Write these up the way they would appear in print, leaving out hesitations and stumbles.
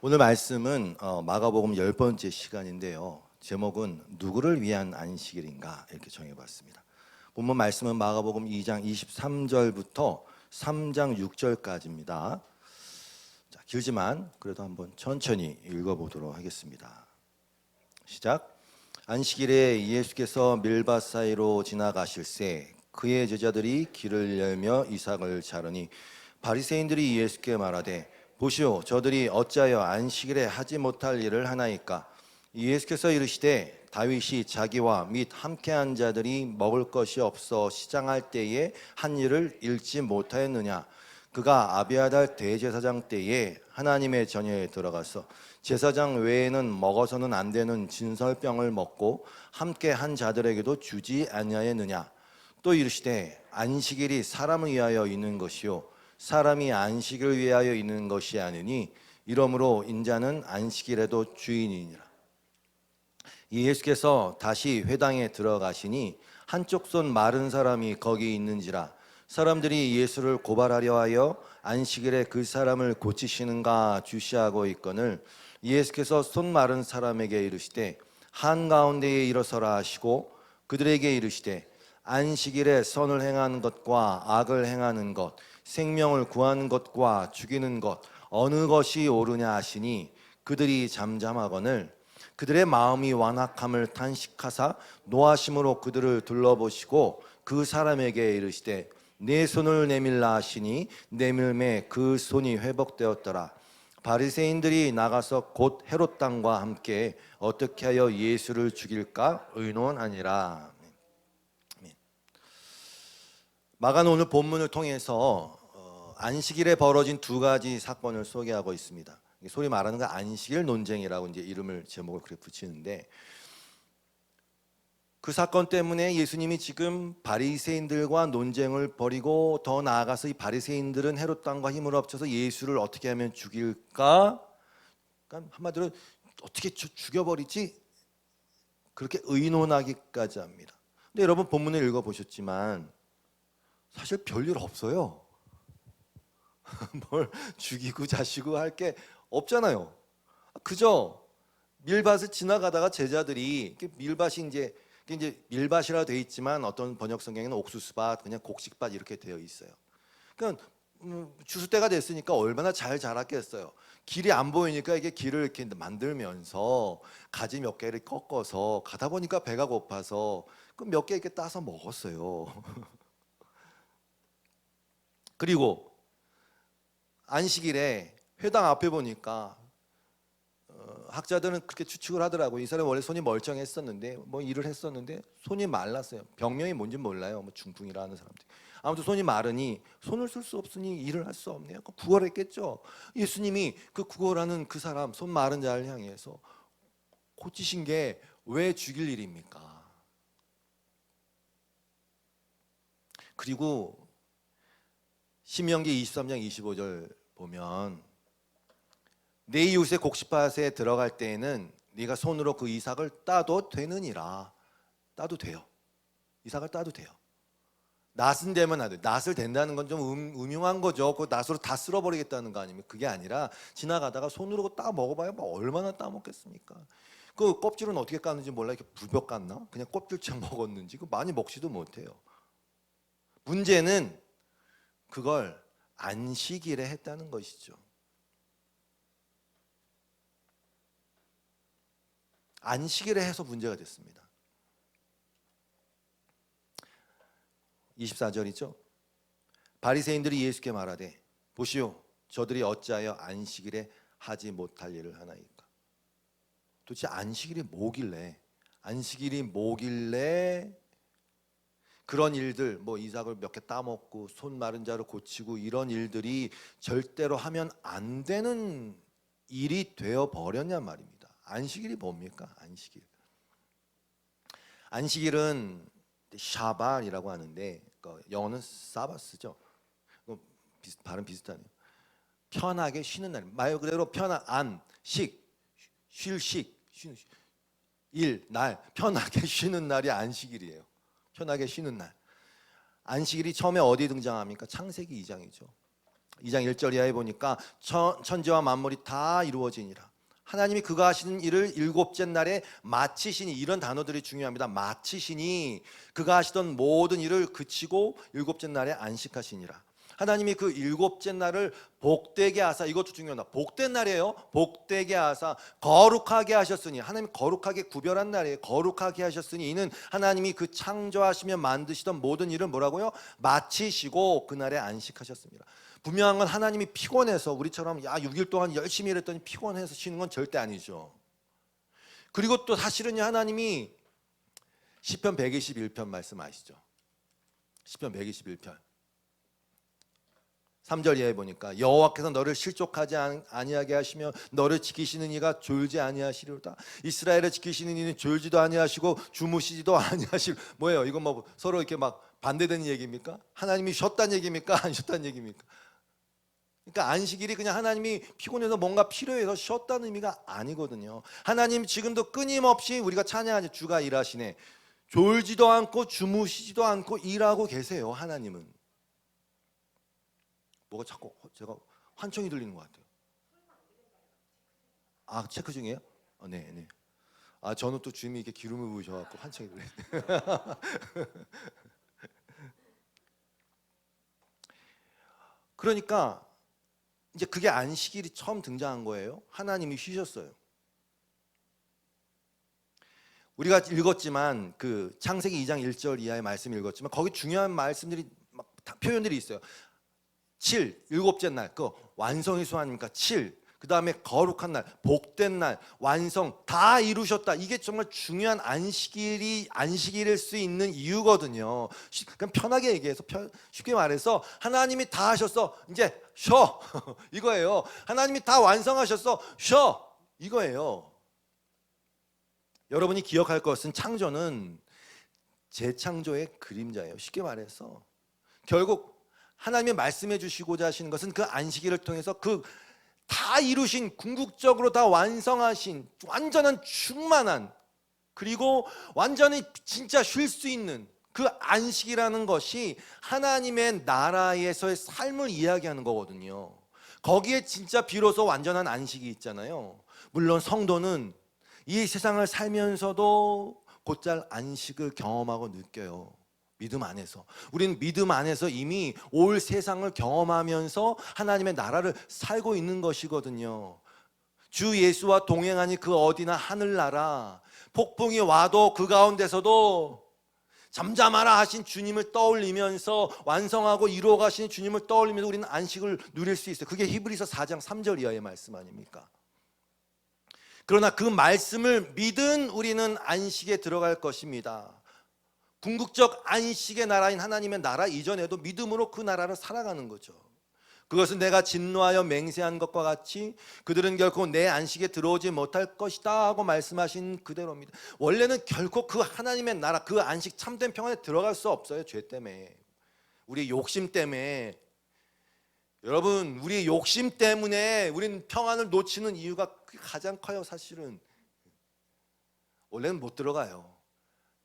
오늘 말씀은 마가복음 10번째 시간인데요. 제목은 누구를 위한 안식일인가 이렇게 정해봤습니다. 본문 말씀은 마가복음 2장 23절부터 3장 6절까지입니다. 길지만 그래도 한번 천천히 읽어보도록 하겠습니다. 시작. 안식일에 예수께서 밀밭 사이로 지나가실새 그의 제자들이 길을 열며 이삭을 자르니 바리새인들이 예수께 말하되 보시오 저들이 어찌하여 안식일에 하지 못할 일을 하나이까. 예수께서 이르시되 다윗이 자기와 및 함께한 자들이 먹을 것이 없어 시장할 때에 한 일을 잃지 못하였느냐. 그가 아비아달 대제사장 때에 하나님의 전야에 들어가서 제사장 외에는 먹어서는 안 되는 진설병을 먹고 함께 한 자들에게도 주지 아니하였느냐. 또 이르시되 안식일이 사람을 위하여 있는 것이요 사람이 안식을 위하여 있는 것이 아니니 이러므로 인자는 안식일에도 주인이니라. 예수께서 다시 회당에 들어가시니 한쪽 손 마른 사람이 거기 있는지라. 사람들이 예수를 고발하려 하여 안식일에 그 사람을 고치시는가 주시하고 있거늘 예수께서 손 마른 사람에게 이르시되 한가운데에 일어서라 하시고 그들에게 이르시되 안식일에 선을 행하는 것과 악을 행하는 것 생명을 구하는 것과 죽이는 것 어느 것이 옳으냐 하시니 그들이 잠잠하거늘 그들의 마음이 완악함을 탄식하사 노하심으로 그들을 둘러보시고 그 사람에게 이르시되 내 손을 내밀라 하시니 내밀매 그 손이 회복되었더라. 바리새인들이 나가서 곧 헤롯 당과 함께 어떻게 하여 예수를 죽일까 의논하니라. 마가는 오늘 본문을 통해서 안식일에 벌어진 두 가지 사건을 소개하고 있습니다. 소위 말하는 거 안식일 논쟁이라고 이제 이름을 제목을 그렇게 붙이는데 그 사건 때문에 예수님이 지금 바리새인들과 논쟁을 벌이고 더 나아가서 이 바리새인들은 헤롯 당과 힘을 합쳐서 예수를 어떻게 하면 죽일까? 그러니까 한마디로 어떻게 죽여버리지? 그렇게 의논하기까지 합니다. 근데 여러분 본문을 읽어보셨지만 사실 별일 없어요. 뭘 죽이고 자시고 할 게 없잖아요. 그저 밀밭을 지나가다가 제자들이 밀밭이 이제 밀밭이라 되어 있지만 어떤 번역 성경에는 옥수수밭, 그냥 곡식밭 이렇게 되어 있어요. 그러니까 추수 때가 됐으니까 얼마나 잘 자랐겠어요. 길이 안 보이니까 이게 길을 이렇게 만들면서 가지 몇 개를 꺾어서 가다 보니까 배가 고파서 그 몇 개 이렇게 따서 먹었어요. 그리고 안식일에 회당 앞에 보니까 학자들은 그렇게 추측을 하더라고요. 이 사람이 원래 손이 멀쩡했었는데 뭐 일을 했었는데 손이 말랐어요. 병명이 뭔지 몰라요. 뭐 중풍이라 하는 사람들. 아무튼 손이 마르니 손을 쓸 수 없으니 일을 할 수 없네요. 구걸했겠죠. 예수님이 그 구걸하는 그 사람 손 마른 자를 향해서 고치신 게 왜 죽일 일입니까? 그리고 신명기 23장 25절 보면 내 이웃의 곡식밭에 들어갈 때에는 네가 손으로 그 이삭을 따도 되느니라. 따도 돼요. 이삭을 따도 돼요. 낫은 되면 안 돼. 낫을 된다는 건 좀 음흉한 거죠. 그 낫으로 다 쓸어버리겠다는 거 아닙니까? 그게 아니라 지나가다가 손으로 따 먹어봐야 뭐 얼마나 따 먹겠습니까? 그 껍질은 어떻게 깠는지 몰라. 이렇게 불벽 깠나? 그냥 껍질째 먹었는지 그 많이 먹지도 못해요. 문제는 그걸 안식일에 했다는 것이죠. 안식일에 해서 문제가 됐습니다. 24절이죠. 바리새인들이 예수께 말하되 보시오 저들이 어찌하여 안식일에 하지 못할 일을 하나이까. 도대체 안식일이 뭐길래 그런 일들 뭐 이삭을 몇 개 따먹고 손 마른 자를 고치고 이런 일들이 절대로 하면 안 되는 일이 되어 버렸냔 말입니다. 안식일이 뭡니까? 안식일은 샤발이라고 하는데 영어는 사바스죠. 발음 비슷하네요. 편하게 쉬는 날. 말 그대로 날 편하게 쉬는 날이 안식일이에요. 편하게 쉬는 날. 안식일이 처음에 어디 등장합니까? 창세기 2장이죠. 2장 1절 이하에 보니까 천지와 만물이 다 이루어지니라. 하나님이 그가 하시는 일을 일곱째 날에 마치시니, 이런 단어들이 중요합니다. 마치시니, 그가 하시던 모든 일을 그치고 일곱째 날에 안식하시니라. 하나님이 그 일곱째 날을 복되게 하사, 이것도 중요하다. 복된 날이에요. 복되게 하사 거룩하게 하셨으니, 하나님 거룩하게 구별한 날이에요. 거룩하게 하셨으니, 이는 하나님이 그 창조하시며 만드시던 모든 일을 뭐라고요? 마치시고 그날에 안식하셨습니다. 분명한 건 하나님이 피곤해서 우리처럼 6일 동안 열심히 일했더니 피곤해서 쉬는 건 절대 아니죠. 그리고 또 사실은요, 하나님이 시편 121편 말씀 아시죠? 시편 121편 3절 이하에 보니까 여호와께서 너를 실족하지 아니하게 하시며 너를 지키시는 이가 졸지 아니하시리로다. 이스라엘을 지키시는 이는 졸지도 아니하시고 주무시지도 아니하실. 뭐예요? 이건 뭐 서로 이렇게 막 반대되는 얘기입니까? 하나님이 쉬었다는 얘기입니까? 안 쉬었다는 얘기입니까? 그러니까 안식일이 그냥 하나님이 피곤해서 뭔가 필요해서 쉬었다는 의미가 아니거든요. 하나님 지금도 끊임없이 우리가 찬양하지, 주가 일하시네. 졸지도 않고 주무시지도 않고 일하고 계세요. 하나님은. 뭐가 자꾸 제가 환청이 들리는 것 같아요. 아, 체크 중이에요? 네, 네. 아, 저는 또 주님이 이렇게 기름을 부으셔갖고 환청이 들려요. 그러니까 이제 그게 안식일이 처음 등장한 거예요. 하나님이 쉬셨어요. 우리가 읽었지만 그 창세기 2장 1절 이하의 말씀 읽었지만 거기 중요한 말씀들이 막 표현들이 있어요. 7, 일곱째 날, 그 완성의 수 아닙니까? 7, 그 다음에 거룩한 날, 복된 날, 완성 다 이루셨다. 이게 정말 중요한 안식일일 수 있는 이유거든요. 그냥 편하게 얘기해서, 쉽게 말해서 하나님이 다 하셨어, 이제 쉬어. 이거예요. 하나님이 다 완성하셨어, 쉬어. 이거예요. 여러분이 기억할 것은 창조는 재창조의 그림자예요. 쉽게 말해서 결국 하나님이 말씀해 주시고자 하시는 것은 그 안식일을 통해서 그 다 이루신, 궁극적으로 다 완성하신 완전한 충만한, 그리고 완전히 진짜 쉴 수 있는 그 안식이라는 것이 하나님의 나라에서의 삶을 이야기하는 거거든요. 거기에 진짜 비로소 완전한 안식이 있잖아요. 물론 성도는 이 세상을 살면서도 곧잘 안식을 경험하고 느껴요. 믿음 안에서. 우리는 믿음 안에서 이미 올 세상을 경험하면서 하나님의 나라를 살고 있는 것이거든요. 주 예수와 동행하니 그 어디나 하늘나라, 폭풍이 와도 그 가운데서도 잠잠하라 하신 주님을 떠올리면서, 완성하고 이루어 가신 주님을 떠올리면서 우리는 안식을 누릴 수 있어요. 그게 히브리서 4장 3절 이하의 말씀 아닙니까? 그러나 그 말씀을 믿은 우리는 안식에 들어갈 것입니다. 궁극적 안식의 나라인 하나님의 나라 이전에도 믿음으로 그 나라를 살아가는 거죠. 그것은 내가 진노하여 맹세한 것과 같이 그들은 결코 내 안식에 들어오지 못할 것이다 하고 말씀하신 그대로입니다. 원래는 결코 그 하나님의 나라, 그 안식, 참된 평안에 들어갈 수 없어요. 죄 때문에, 우리 욕심 때문에. 여러분, 우리 욕심 때문에 우리는 평안을 놓치는 이유가 가장 커요. 사실은 원래는 못 들어가요.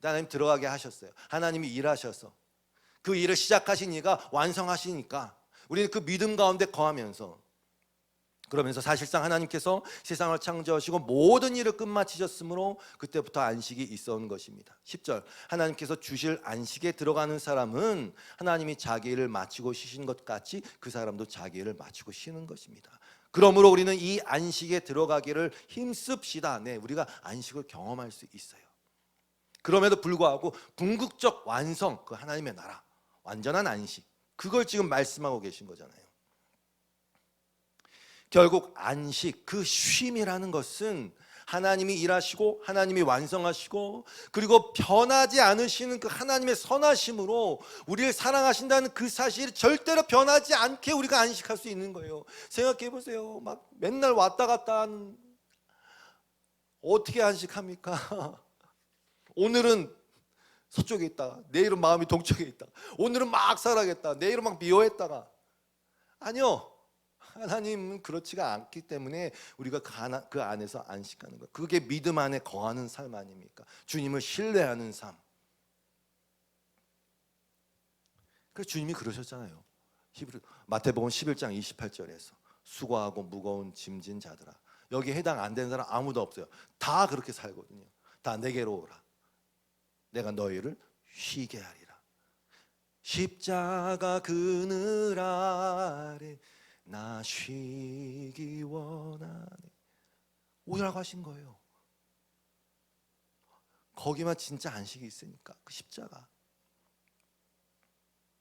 하나님 들어가게 하셨어요. 하나님이 일하셔서 그 일을 시작하신 이가 완성하시니까 우리는 그 믿음 가운데 거하면서, 그러면서 사실상 하나님께서 세상을 창조하시고 모든 일을 끝마치셨으므로 그때부터 안식이 있어온 것입니다. 10절, 하나님께서 주실 안식에 들어가는 사람은 하나님이 자기 일을 마치고 쉬신 것 같이 그 사람도 자기 일을 마치고 쉬는 것입니다. 그러므로 우리는 이 안식에 들어가기를 힘씁시다. 네, 우리가 안식을 경험할 수 있어요. 그럼에도 불구하고 궁극적 완성, 그 하나님의 나라, 완전한 안식, 그걸 지금 말씀하고 계신 거잖아요. 결국 안식, 그 쉼이라는 것은 하나님이 일하시고 하나님이 완성하시고 그리고 변하지 않으시는 그 하나님의 선하심으로 우리를 사랑하신다는 그 사실이 절대로 변하지 않게 우리가 안식할 수 있는 거예요. 생각해 보세요. 막 맨날 왔다 갔다 어떻게 안식합니까? 오늘은 서쪽에 있다가 내일은 마음이 동쪽에 있다가 오늘은 막 살아겠다, 내일은 막 미워했다가. 아니요, 하나님은 그렇지가 않기 때문에 우리가 그 안에서 안식하는 거예요. 그게 믿음 안에 거하는 삶 아닙니까? 주님을 신뢰하는 삶. 그래서 주님이 그러셨잖아요. 마태복음 11장 28절에서 수고하고 무거운 짐진 자들아, 여기에 해당 안 되는 사람 아무도 없어요. 다 그렇게 살거든요. 다 내게로 오라, 내가 너희를 쉬게 하리라. 십자가 그늘 아래 나 쉬기 원하네, 오라고 하신 거예요. 거기만 진짜 안식이 있으니까, 그 십자가.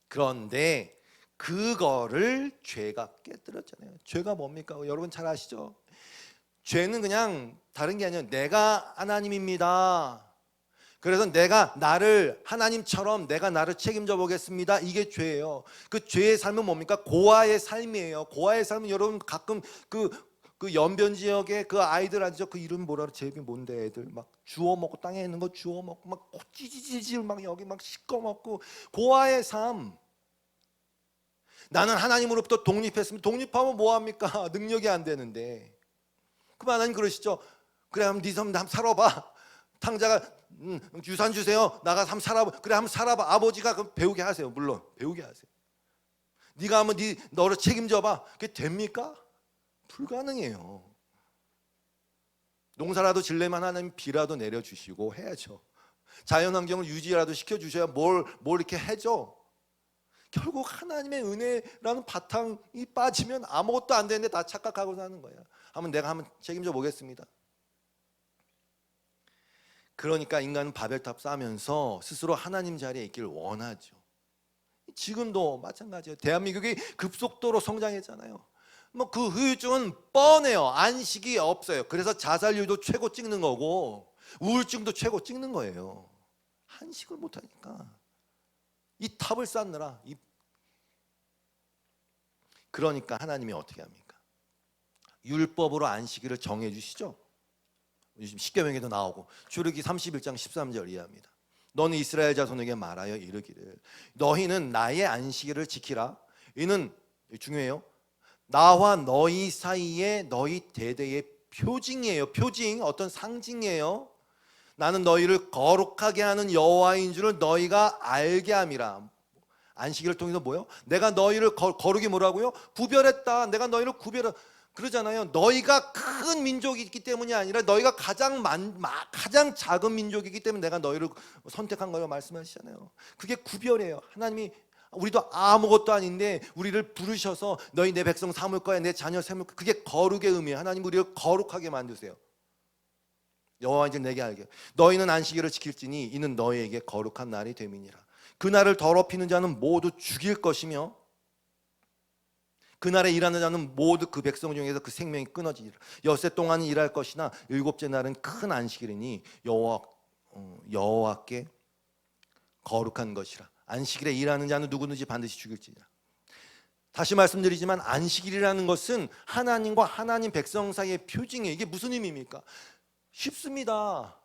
그런데 그거를 죄가 깨뜨렸잖아요. 죄가 뭡니까? 여러분 잘 아시죠? 죄는 그냥 다른 게 아니라 내가 하나님입니다, 그래서 내가 나를 하나님처럼 내가 나를 책임져 보겠습니다, 이게 죄예요. 그 죄의 삶은 뭡니까? 고아의 삶이에요. 고아의 삶은 여러분 가끔 그 연변 지역에 그 아이들 아시죠? 그 이름 뭐라 그래? 제 이름이 뭔데? 애들 막 주워 먹고, 땅에 있는 거 주워 먹고 막 찌질찌질 막 여기 막 씻겨 먹고, 고아의 삶. 나는 하나님으로부터 독립했으면, 독립하면 뭐 합니까? 능력이 안 되는데. 그럼 하나님 그러시죠? 그래, 한번 네 삶 한번 살아봐. 탕자가 유산 주세요. 나가서 한번 살아봐. 그래, 한번 살아봐. 아버지가 그럼 배우게 하세요. 물론 배우게 하세요. 네가 한번 너를 책임져봐. 그게 됩니까? 불가능해요. 농사라도 질려면 하나님 비라도 내려주시고 해야죠. 자연환경을 유지라도 시켜주셔야 뭘 이렇게 해줘. 결국 하나님의 은혜라는 바탕이 빠지면 아무것도 안 되는데 다 착각하고 사는 거예요. 내가 한번 책임져 보겠습니다. 그러니까 인간은 바벨탑 쌓으면서 스스로 하나님 자리에 있기를 원하죠. 지금도 마찬가지예요. 대한민국이 급속도로 성장했잖아요. 그 후유증은 뻔해요. 안식이 없어요. 그래서 자살률도 최고 찍는 거고 우울증도 최고 찍는 거예요. 안식을 못하니까. 이 탑을 쌓느라. 그러니까 하나님이 어떻게 합니까? 율법으로 안식일을 정해 주시죠. 요즘 십계명에도 나오고 출애굽기 31장 13절 이해합니다. 너는 이스라엘 자손에게 말하여 이르기를 너희는 나의 안식일을 지키라. 이는 중요해요. 나와 너희 사이에 너희 대대의 표징이에요. 표징, 어떤 상징이에요. 나는 너희를 거룩하게 하는 여호와인 줄을 너희가 알게 함이라. 안식일을 통해서 뭐요? 내가 너희를 거룩이 뭐라고요? 구별했다. 내가 너희를 그러잖아요. 너희가 큰 민족이 있기 때문이 아니라 너희가 가장 작은 민족이기 때문에 내가 너희를 선택한 거라고 말씀하시잖아요. 그게 구별이에요. 하나님이 우리도 아무것도 아닌데 우리를 부르셔서 너희 내 백성 삼을 거야, 내 자녀 삼을 거야. 그게 거룩의 의미예요. 하나님 우리를 거룩하게 만드세요. 여호와 이제 내게 알게 너희는 안식일을 지킬지니 이는 너희에게 거룩한 날이 됨이니라. 그날을 더럽히는 자는 모두 죽일 것이며 그날에 일하는 자는 모두 그 백성 중에서 그 생명이 끊어지리라. 엿새 동안은 일할 것이나 일곱째 날은 큰 안식일이니 여호와께 거룩한 것이라. 안식일에 일하는 자는 누구든지 반드시 죽일지니라. 다시 말씀드리지만 안식일이라는 것은 하나님과 하나님 백성 사이의 표징이에요. 이게 무슨 의미입니까? 쉽습니다.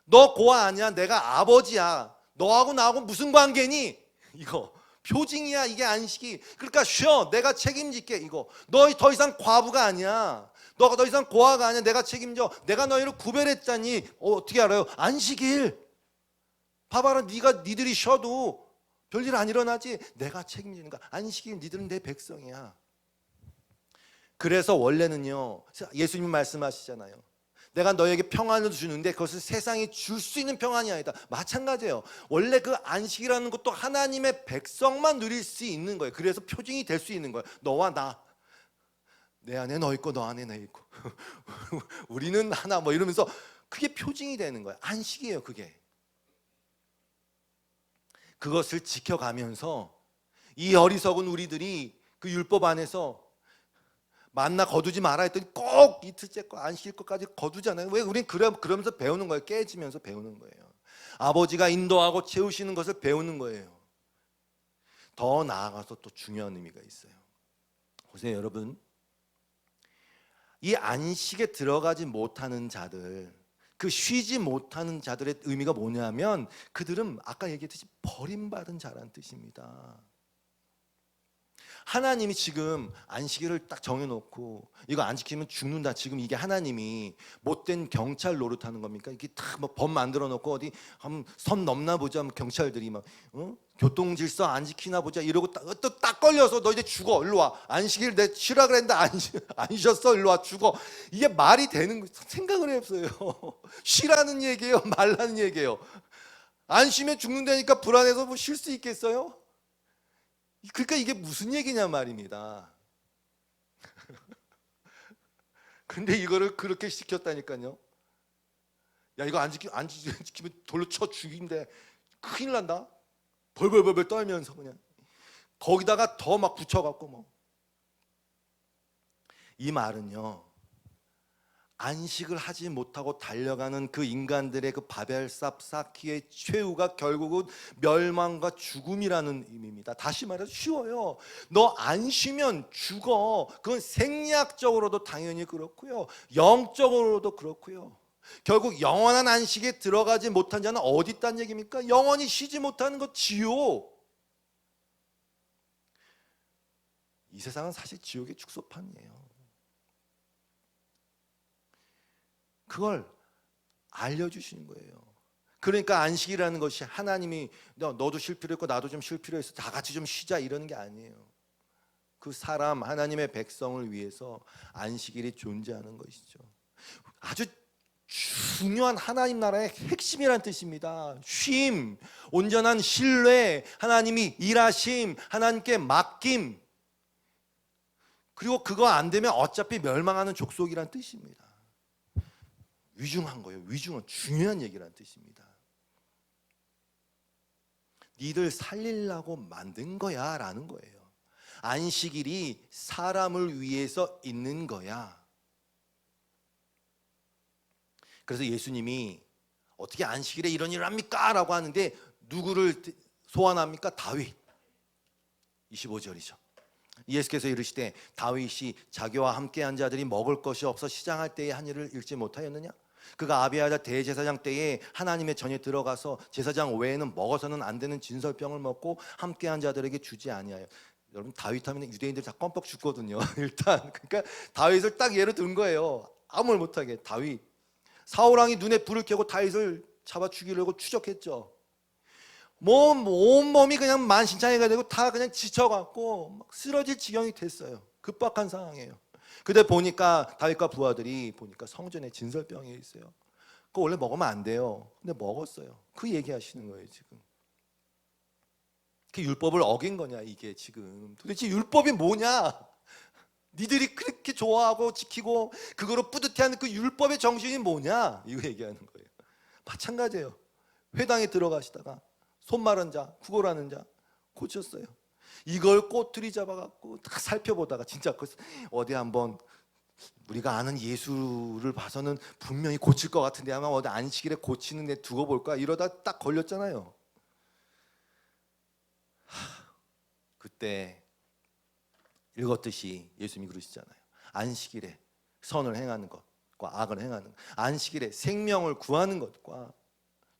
너 고아 아니야, 내가 아버지야. 너하고 나하고 무슨 관계니? 이거 표징이야. 이게 안식이. 그러니까 쉬어, 내가 책임질게. 이거 너 더 이상 과부가 아니야. 너가 더 이상 고아가 아니야. 내가 책임져. 내가 너희를 구별했다니. 어떻게 알아요? 안식일. 봐봐라, 니들이 쉬어도 별일 안 일어나지. 내가 책임지는 거야. 안식일. 니들은 내 백성이야. 그래서 원래는요, 예수님이 말씀하시잖아요. 내가 너에게 평안을 주는데 그것은 세상이 줄 수 있는 평안이 아니다. 마찬가지예요. 원래 그 안식이라는 것도 하나님의 백성만 누릴 수 있는 거예요. 그래서 표징이 될 수 있는 거예요. 너와 나, 내 안에 너 있고 너 안에 내 있고 우리는 하나 뭐 이러면서 그게 표징이 되는 거예요. 안식이에요. 그게. 그것을 지켜가면서 이 어리석은 우리들이 그 율법 안에서 만나 거두지 마라 했더니 꼭 이틀째 거 안식일 것까지 거두잖아요. 왜? 우린 그러면서 배우는 거예요. 깨지면서 배우는 거예요. 아버지가 인도하고 채우시는 것을 배우는 거예요. 더 나아가서 또 중요한 의미가 있어요. 보세요, 여러분. 이 안식에 들어가지 못하는 자들, 그 쉬지 못하는 자들의 의미가 뭐냐면 그들은 아까 얘기했듯이 버림받은 자라는 뜻입니다. 하나님이 지금 안식일을 딱 정해놓고 이거 안 지키면 죽는다. 지금 이게 하나님이 못된 경찰 노릇하는 겁니까? 이게 다 뭐 법 만들어 놓고 어디 한번 선 넘나 보자. 경찰들이 막 교통 질서 안 지키나 보자 이러고 또 딱 걸려서 너 이제 죽어. 일로 와. 안식일 내 쉬라 그랬는데 안 쉬었어. 일로 와 죽어. 이게 말이 되는 거 생각을 해보세요. 쉬라는 얘기예요, 말라는 얘기예요. 안 쉬면 죽는다니까 불안해서 뭐 쉴 수 있겠어요? 그러니까 이게 무슨 얘기냐 말입니다. 근데 이거를 그렇게 시켰다니까요. 야, 이거 안 지키면 돌로 쳐 죽인데 큰일 난다. 벌벌벌 떨면서 그냥 거기다가 더 막 붙여갖고 뭐. 이 말은요, 안식을 하지 못하고 달려가는 그 인간들의 그 바벨삽 쌓기의 최후가 결국은 멸망과 죽음이라는 의미입니다. 다시 말해서 쉬워요. 너 안 쉬면 죽어. 그건 생리학적으로도 당연히 그렇고요, 영적으로도 그렇고요. 결국 영원한 안식에 들어가지 못한 자는 어디 있다는 얘기입니까? 영원히 쉬지 못하는 것, 지옥. 이 세상은 사실 지옥의 축소판이에요. 그걸 알려주시는 거예요. 그러니까 안식이라는 것이 하나님이 너도 쉴 필요 있고 나도 좀 쉴 필요 있어, 다 같이 좀 쉬자 이러는 게 아니에요. 그 사람, 하나님의 백성을 위해서 안식일이 존재하는 것이죠. 아주 중요한 하나님 나라의 핵심이란 뜻입니다. 쉼, 온전한 신뢰, 하나님이 일하심, 하나님께 맡김. 그리고 그거 안 되면 어차피 멸망하는 족속이란 뜻입니다. 위중한 거예요. 위중한 중요한 얘기란 뜻입니다. 니들 살리려고 만든 거야 라는 거예요. 안식일이 사람을 위해서 있는 거야. 그래서 예수님이 어떻게 안식일에 이런 일을 합니까? 라고 하는데 누구를 소환합니까? 다윗. 25절이죠. 예수께서 이르시되 다윗이 자기와 함께한 자들이 먹을 것이 없어 시장할 때에 한 일을 읽지 못하였느냐? 그가 아비아다 대제사장 때에 하나님의 전에 들어가서 제사장 외에는 먹어서는 안 되는 진설병을 먹고 함께한 자들에게 주지 아니하여. 여러분, 다윗 하면 유대인들 다 껌뻑 죽거든요. 일단 그러니까 다윗을 딱 예로 든 거예요. 아무 말 못하게. 다윗, 사울 왕이 눈에 불을 켜고 다윗을 잡아 죽이려고 추적했죠. 온몸이 그냥 만신창이가 되고 다 그냥 지쳐갖고 막 쓰러질 지경이 됐어요. 급박한 상황이에요. 근데 보니까 다윗과 부하들이 보니까 성전에 진설병이 있어요. 그거 원래 먹으면 안 돼요. 근데 먹었어요. 그 얘기하시는 거예요 지금. 그 율법을 어긴 거냐 이게 지금. 도대체 율법이 뭐냐? 니들이 그렇게 좋아하고 지키고 그거로 뿌듯해하는 그 율법의 정신이 뭐냐? 이거 얘기하는 거예요. 마찬가지예요. 회당에 들어가시다가 손 마른 자, 구걸하는 자 고쳤어요. 이걸 꼬투리 잡아갖고 딱 살펴보다가 진짜 어디 한번 우리가 아는 예수를 봐서는 분명히 고칠 것 같은데 아마 어디 안식일에 고치는 데 두고 볼까 이러다 딱 걸렸잖아요. 그때 읽었듯이 예수님이 그러시잖아요. 안식일에 선을 행하는 것과 악을 행하는 것, 안식일에 생명을 구하는 것과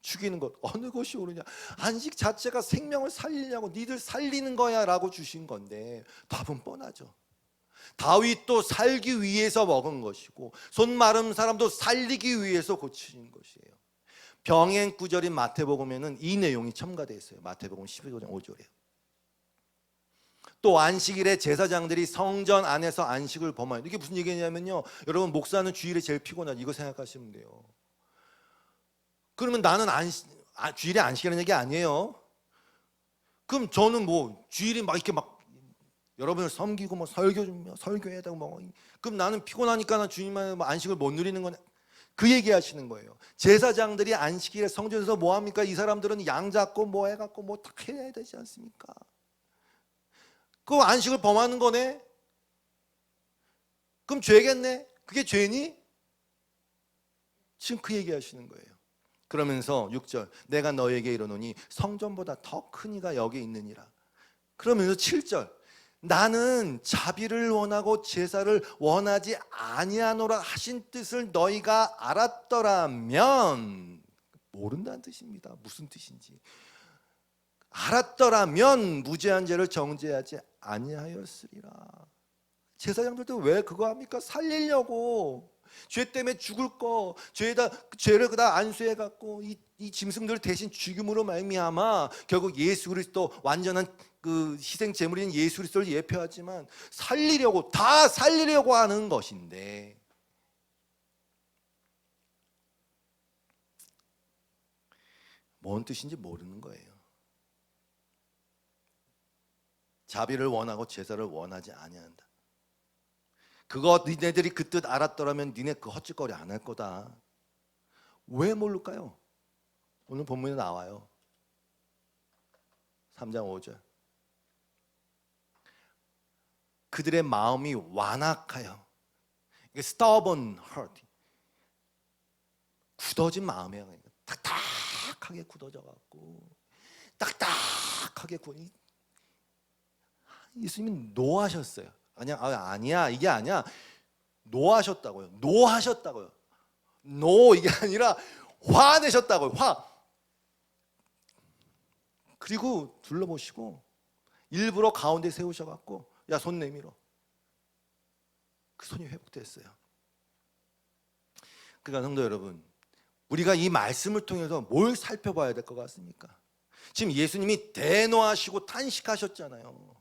죽이는 것, 어느 것이 옳으냐? 안식 자체가 생명을 살리려고 니들 살리는 거야 라고 주신 건데 답은 뻔하죠. 다윗도 살기 위해서 먹은 것이고 손 마른 사람도 살리기 위해서 고치신 것이에요. 병행 구절인 마태복음에는 이 내용이 첨가되어 있어요. 마태복음 15장 5절에. 또 안식일에 제사장들이 성전 안에서 안식을 범하는, 이게 무슨 얘기냐면요, 여러분 목사는 주일에 제일 피곤하죠. 이거 생각하시면 돼요. 그러면 나는 주일에 안식이라는 얘기 아니에요. 그럼 저는 뭐 주일에 막 이렇게 막 여러분을 섬기고 뭐 설교해야 되고 뭐, 그럼 나는 피곤하니까 난 주님만의 안식을 못 누리는 거네. 그 얘기 하시는 거예요. 제사장들이 안식일에 성전에서 뭐 합니까? 이 사람들은 양 잡고 뭐 해갖고 뭐 다 해야 되지 않습니까? 그 안식을 범하는 거네. 그럼 죄겠네. 그게 죄니? 지금 그 얘기 하시는 거예요. 그러면서 6절, 내가 너에게 이르노니 성전보다 더 큰 이가 여기 있느니라. 그러면서 7절, 나는 자비를 원하고 제사를 원하지 아니하노라 하신 뜻을 너희가 알았더라면, 모른다는 뜻입니다. 무슨 뜻인지 알았더라면 무죄한 죄를 정죄하지 아니하였으리라. 제사장들도 왜 그거 합니까? 살리려고. 죄 때문에 죽을 거, 죄를 그다 안수해 갖고 이 짐승들 대신 죽임으로 말미암아 결국 예수 그리스도 완전한 그 희생 제물인 예수 그리스도를 예표하지만 살리려고, 다 살리려고 하는 것인데, 뭔 뜻인지 모르는 거예요. 자비를 원하고 제사를 원하지 아니한다. 그거 니네들이 그 뜻 알았더라면 니네 그 헛짓거리 안 할 거다. 왜 모를까요? 오늘 본문에 나와요. 3장 5절. 그들의 마음이 완악하여, 이게 stubborn heart, 굳어진 마음이에요. 딱딱하게 굳어져 갖고, 딱딱하게 예수님이 노하셨어요. 아니야, 이게 아니야. 노하셨다고요. 노하셨다고요. 이게 아니라 화내셨다고요. 그리고 둘러보시고 일부러 가운데 세우셔갖고, 야, 손 내밀어. 그 손이 회복됐어요. 그러니까 성도 여러분, 우리가 이 말씀을 통해서 뭘 살펴봐야 될 것 같습니까? 지금 예수님이 대노하시고 탄식하셨잖아요.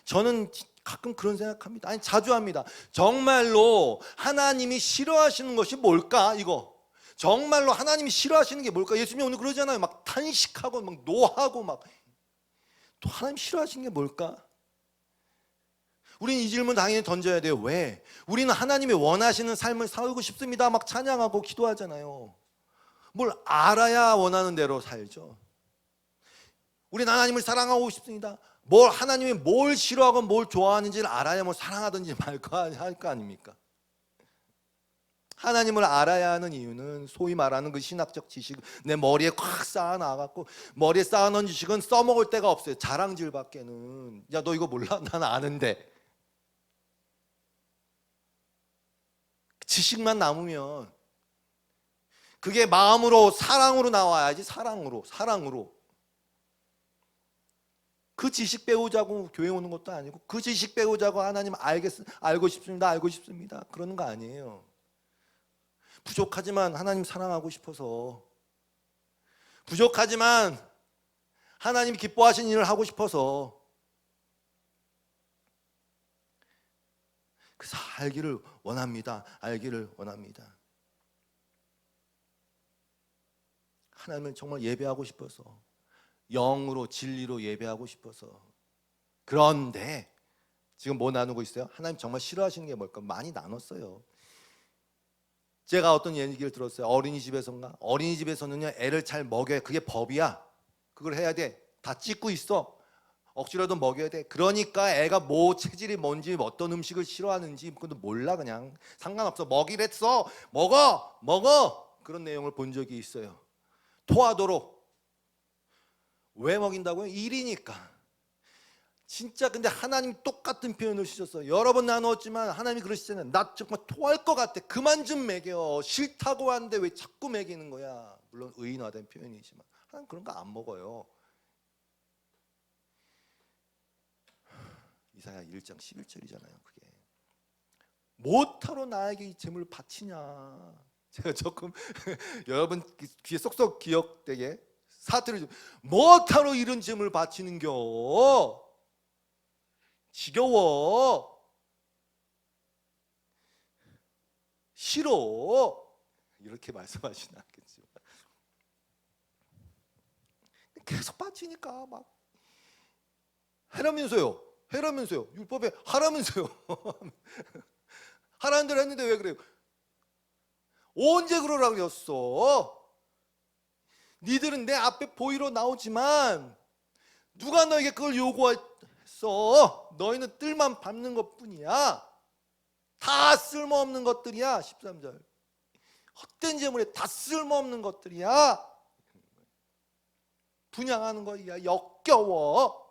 저는 가끔 그런 생각합니다. 아니, 자주 합니다. 정말로 하나님이 싫어하시는 것이 뭘까? 이거 정말로 하나님이 싫어하시는 게 뭘까? 예수님이 오늘 그러잖아요. 막 탄식하고 막 노하고 막. 또 하나님 싫어하시는 게 뭘까? 우리는 이 질문 당연히 던져야 돼요. 왜? 우리는 하나님이 원하시는 삶을 살고 싶습니다. 막 찬양하고 기도하잖아요. 뭘 알아야 원하는 대로 살죠. 우리는 하나님을 사랑하고 싶습니다. 하나님이 뭘 싫어하고 뭘 좋아하는지를 알아야 뭐 사랑하든지 말까 할 거 아닙니까? 하나님을 알아야 하는 이유는 소위 말하는 그 신학적 지식, 내 머리에 콱 쌓아놔갖고, 머리에 쌓아놓은 지식은 써먹을 데가 없어요. 자랑질밖에는. 야, 너 이거 몰라? 난 아는데. 지식만 남으면 그게 마음으로, 사랑으로 나와야지. 사랑으로. 그 지식 배우자고 교회 오는 것도 아니고, 그 지식 배우자고 하나님 알고 싶습니다 그러는 거 아니에요. 부족하지만 하나님 사랑하고 싶어서, 부족하지만 하나님 기뻐하시는 일을 하고 싶어서, 그래서 알기를 원합니다. 하나님을 정말 예배하고 싶어서, 영으로 진리로 예배하고 싶어서. 그런데 지금 뭐 나누고 있어요? 하나님 정말 싫어하시는 게 뭘까? 많이 나눴어요. 제가 어떤 얘기를 들었어요. 어린이집에서인가? 어린이집에서는요, 애를 잘 먹여야, 그게 법이야. 그걸 해야 돼. 다 찍고 있어. 억지로라도 먹여야 돼. 그러니까 애가 뭐 체질이 뭔지, 어떤 음식을 싫어하는지 그것도 몰라. 그냥 상관없어. 먹이랬어. 먹어. 그런 내용을 본 적이 있어요. 토하도록. 왜 먹인다고요? 일이니까. 진짜 근데 하나님 똑같은 표현을 쓰셨어요. 여러 번 나누었지만 하나님이 그러시잖아요. 나 정말 토할 것 같아. 그만 좀 먹여. 싫다고 하는데 왜 자꾸 먹이는 거야. 물론 의인화된 표현이지만 하나님 그런 거 안 먹어요. 이사야 1장 11절이잖아요. 그게 못하러 나에게 이 재물을 바치냐. 제가 조금 여러분 귀에 쏙쏙 기억되게 사투리 좀, 못하러 이런 재물을 바치는겨. 지겨워. 싫어. 이렇게 말씀하시진 않겠지만 계속 바치니까 막 하라면서요. 율법에 하라면서요. 하라는 대로 했는데 왜 그래요? 언제 그러라고 그랬어? 니들은 내 앞에 보이러 나오지만 누가 너에게 그걸 요구했어? 너희는 뜰만 밟는 것뿐이야. 다 쓸모없는 것들이야. 13절. 헛된 재물에 다 쓸모없는 것들이야. 분양하는 거야. 역겨워.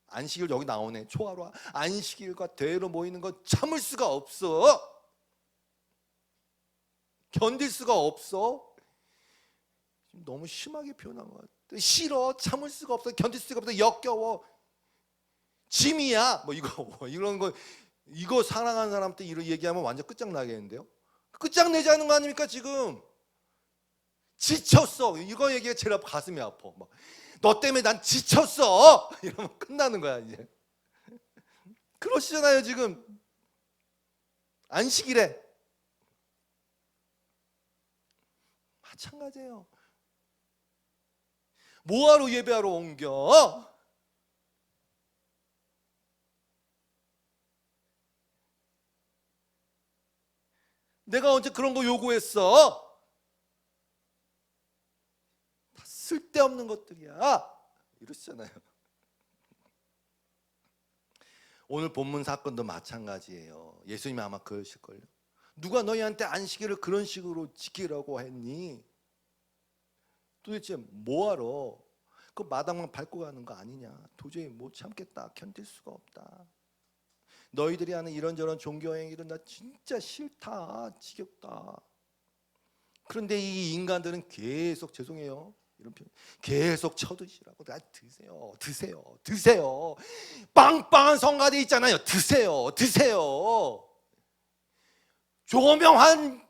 안식일 여기 나오네. 초하루 안식일과 대회로 모이는 건 참을 수가 없어. 견딜 수가 없어. 너무 심하게 표현한 것 같아. 싫어. 참을 수가 없어. 견딜 수가 없어. 역겨워. 짐이야 뭐 이거 이런 거 이거 사랑하는 사람한테 이런 얘기하면 완전 끝장나겠는데요. 끝장내자는 거 아닙니까 지금. 지쳤어 이거 얘기가 제일 가슴이 아파. 막, 너 때문에 난 지쳤어 이러면 끝나는 거야 이제. 그러시잖아요 지금. 안식일에 마찬가지예요. 뭐하러 예배하러 옮겨? 내가 언제 그런 거 요구했어? 다 쓸데없는 것들이야 이러시잖아요. 오늘 본문 사건도 마찬가지예요. 예수님이 아마 그러실걸요. 누가 너희한테 안식일을 그런 식으로 지키라고 했니? 도대체 뭐하러? 그 마당만 밟고 가는 거 아니냐? 도저히 못 참겠다. 견딜 수가 없다. 너희들이 하는 이런저런 종교 행위는 나 진짜 싫다. 지겹다. 그런데 이 인간들은 계속 죄송해요. 이런 표현 계속 쳐드시라고. 나 드세요. 드세요. 드세요. 빵빵한 성가대 있잖아요. 드세요. 드세요. 조명한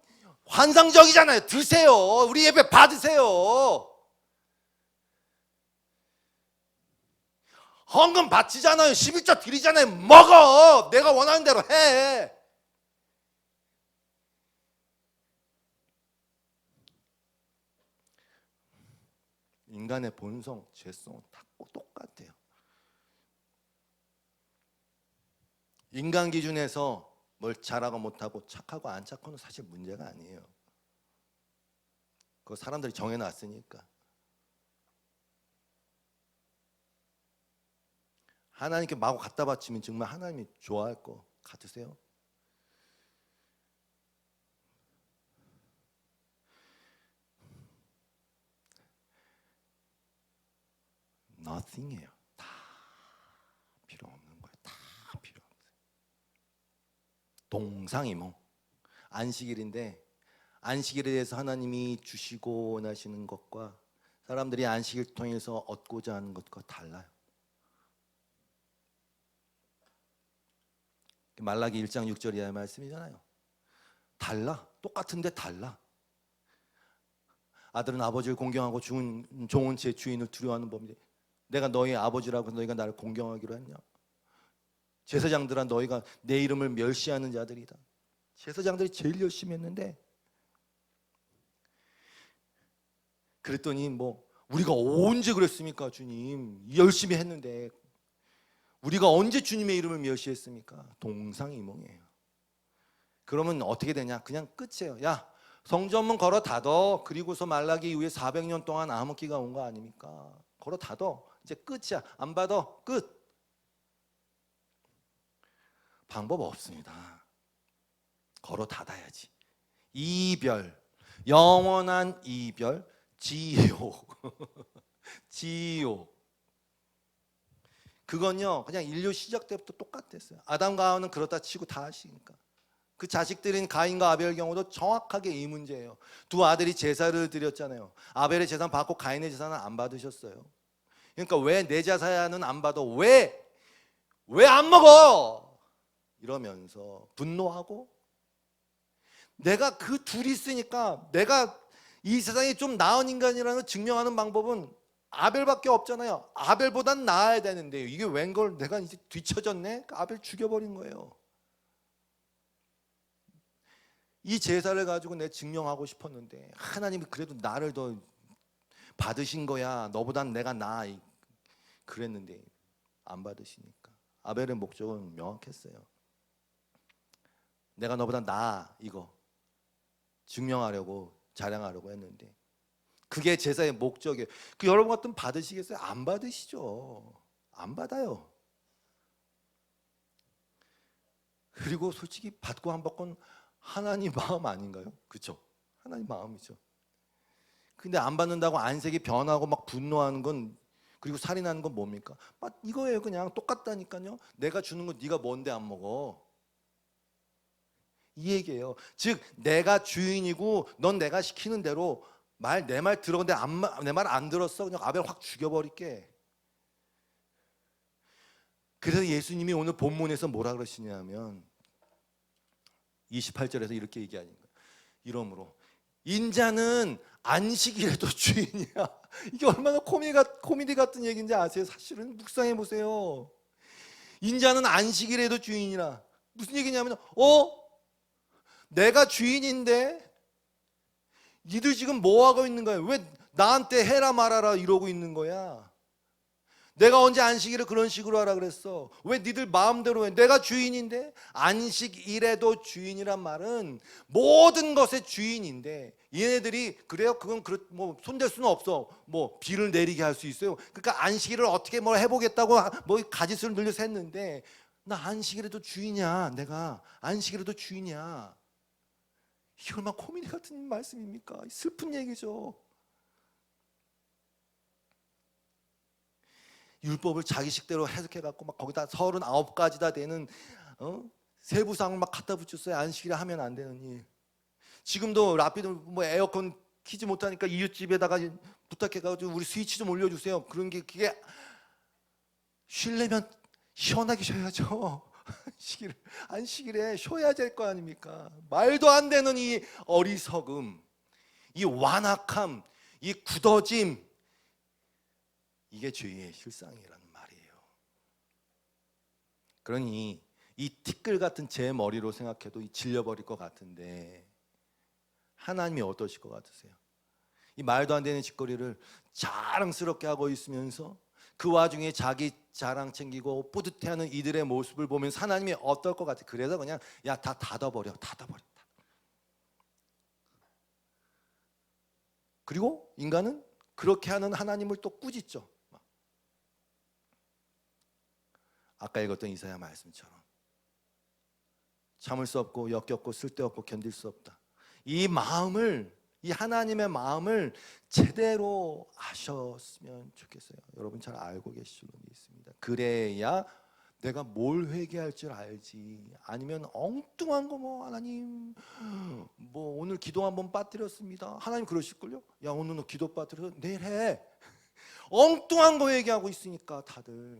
환상적이잖아요. 드세요. 우리 예배 받으세요. 헌금 바치잖아요. 11조 드리잖아요. 먹어. 내가 원하는 대로 해. 인간의 본성, 죄성은 다 똑같아요. 인간 기준에서 뭘 잘하고 못하고 착하고 안 착하고는 사실 문제가 아니에요. 그거 사람들이 정해놨으니까. 하나님께 마구 갖다 바치면 정말 하나님이 좋아할 것 같으세요? nothing이에요. 다 필요 없는 거예요. 다 필요 없어요. 동상이몽. 안식일인데 안식일에 대해서 하나님이 주시고 원하시는 것과 사람들이 안식일 통해서 얻고자 하는 것과 달라요. 말라기 1장 6절 이하의 말씀이잖아요. 달라. 똑같은데 달라. 아들은 아버지를 공경하고 종은 제 주인을 두려워하는 법인데 내가 너희 아버지라고 너희가 나를 공경하기로 했냐? 제사장들아 너희가 내 이름을 멸시하는 자들이다. 제사장들이 제일 열심히 했는데 그랬더니 뭐 우리가 언제 그랬습니까 주님? 열심히 했는데 우리가 언제 주님의 이름을 멸시했습니까? 동상이몽이에요. 그러면 어떻게 되냐? 그냥 끝이에요. 야 성전문 걸어 닫어. 그리고서 말라기 이후에 400년 동안 암흑기가 온 거 아닙니까? 걸어 닫어. 이제 끝이야. 안 받아. 끝. 방법 없습니다. 걸어 닫아야지. 이별, 영원한 이별, 지옥. 지옥. 그건요 그냥 인류 시작 때부터 똑같았어요. 아담과 하와는 그렇다 치고 다 하시니까. 그 자식들인 가인과 아벨의 경우도 정확하게 이 문제예요. 두 아들이 제사를 드렸잖아요. 아벨의 제사는 받고 가인의 제사는 안 받으셨어요. 그러니까 왜 내 제사는 안 받아? 왜 안 먹어? 이러면서 분노하고 내가 그 둘이 있으니까 내가 이 세상에 좀 나은 인간이라는 걸 증명하는 방법은 아벨밖에 없잖아요. 아벨보단 나아야 되는데 이게 웬걸 내가 이제 뒤처졌네? 아벨 죽여버린 거예요. 이 제사를 가지고 내 증명하고 싶었는데 하나님이 그래도 나를 더 받으신 거야. 너보단 내가 나아. 그랬는데 안 받으시니까. 아벨의 목적은 명확했어요. 내가 너보다 나아 이거 증명하려고 자랑하려고 했는데 그게 제사의 목적이에요. 그 여러분 같으면 받으시겠어요? 안 받으시죠. 안 받아요. 그리고 솔직히 받고 안 받고는 하나님 마음 아닌가요? 그렇죠? 하나님 마음이죠. 근데 안 받는다고 안색이 변하고 막 분노하는 건 그리고 살인하는 건 뭡니까? 막 이거예요. 그냥 똑같다니까요. 내가 주는 거 네가 뭔데 안 먹어? 이 얘기예요. 즉 내가 주인이고 넌 내가 시키는 대로 내 말 들어. 근데 내 말 안 들었어. 그냥 아벨 확 죽여버릴게. 그래서 예수님이 오늘 본문에서 뭐라 그러시냐면 28절에서 이렇게 얘기하는 거예요. 이러므로 인자는 안식일에도 주인이야. 이게 얼마나 코미디 같은 얘기인지 아세요? 사실은 묵상해 보세요. 인자는 안식일에도 주인이라. 무슨 얘기냐면 내가 주인인데 니들 지금 뭐 하고 있는 거야? 왜 나한테 해라 말아라 이러고 있는 거야? 내가 언제 안식일을 그런 식으로 하라 그랬어? 왜 니들 마음대로 해? 내가 주인인데. 안식일에도 주인이란 말은 모든 것의 주인인데, 얘네들이 그래요? 그건 뭐 손댈 수는 없어. 뭐 비를 내리게 할 수 있어요. 그러니까 안식일을 어떻게 뭘 해보겠다고 뭐 가짓수를 늘려서 했는데, 나 안식일에도 주인이야. 내가 안식일에도 주인이야. 이게 얼마나 코미디 같은 말씀입니까? 슬픈 얘기죠. 율법을 자기식대로 해석해갖고 막 거기다 39가지 다 되는 세부상을 막 갖다 붙였어요. 안식일에 하면 안 되는 일. 지금도 라피도 뭐 에어컨 키지 못하니까 이웃집에다가 부탁해가지고 우리 스위치 좀 올려주세요. 그런 게 그게 쉬려면 시원하게 쉬어야죠. 안식일에 쉬어야 될 거 아닙니까? 말도 안 되는 이 어리석음, 이 완악함, 이 굳어짐, 이게 죄의 실상이라는 말이에요. 그러니 이 티끌 같은 제 머리로 생각해도 질려버릴 것 같은데 하나님이 어떠실 것 같으세요? 이 말도 안 되는 짓거리를 자랑스럽게 하고 있으면서 그 와중에 자기 자랑 챙기고 뿌듯해하는 이들의 모습을 보면서 하나님이 어떨 것 같아요? 그래서 그냥 야, 다 닫아버려. 그리고 인간은 그렇게 하는 하나님을 또 꾸짖죠. 아까 읽었던 이사야 말씀처럼 참을 수 없고 역겹고 쓸데없고 견딜 수 없다. 이 마음을, 이 하나님의 마음을 제대로 아셨으면 좋겠어요. 여러분 잘 알고 계실 줄로 믿습니다. 그래야 내가 뭘 회개할 줄 알지. 아니면 엉뚱한 거 뭐 하나님 뭐 오늘 기도 한번 빠뜨렸습니다. 하나님 그러실걸요? 야 오늘 너 기도 빠뜨려 내일 해. 엉뚱한 거 얘기하고 있으니까 다들